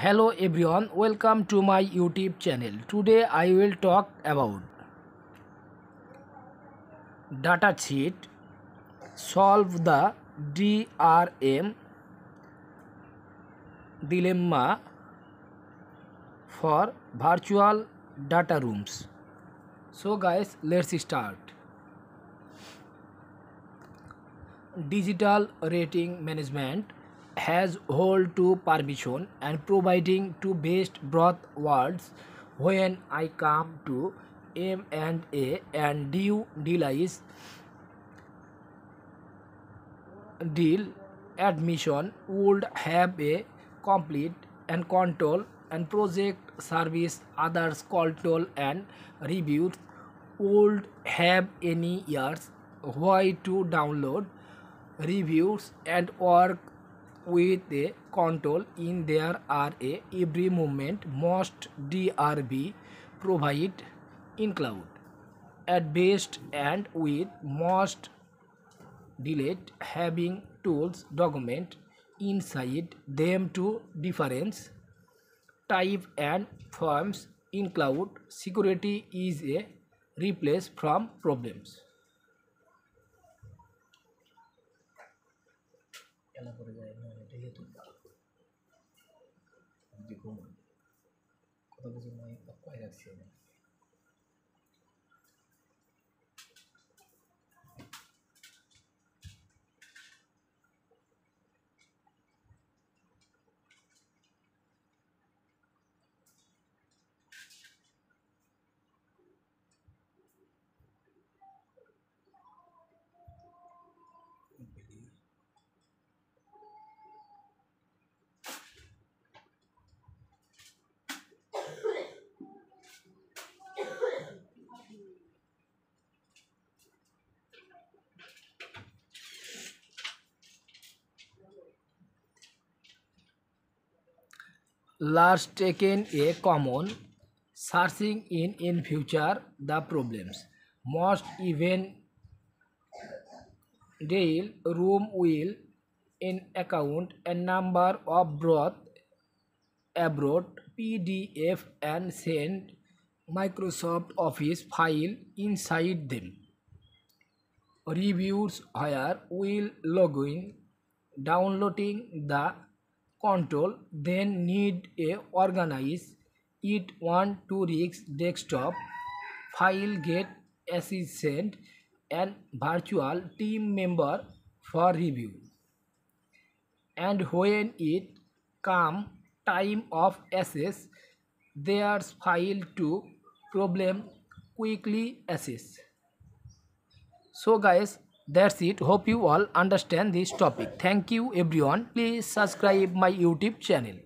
Hello everyone, welcome to my YouTube channel. Today I will talk about datasheet, solve the DRM dilemma for virtual data rooms. So guys, let's start. Digital rating management has hold to permission and providing to best broad words when I come to M&A and due delays deal admission would have a complete and control and project service others control and reviews would have any years why to download reviews and work with a control in there are a every moment most DRB provide in cloud at best and with most delete having tools document inside them to difference type and forms in cloud security is a replace from problems. Last taken a common searching in future the problems most even deal room will in account a number of broad abroad PDF and send Microsoft Office file inside them. Reviews here will login downloading the control then need a organize it one to risk desktop file get assistant and virtual team member for review and when it come time of access there's file to problem quickly assess. So guys, that's it. Hope you all understand this topic. Thank you everyone. Please subscribe my YouTube channel.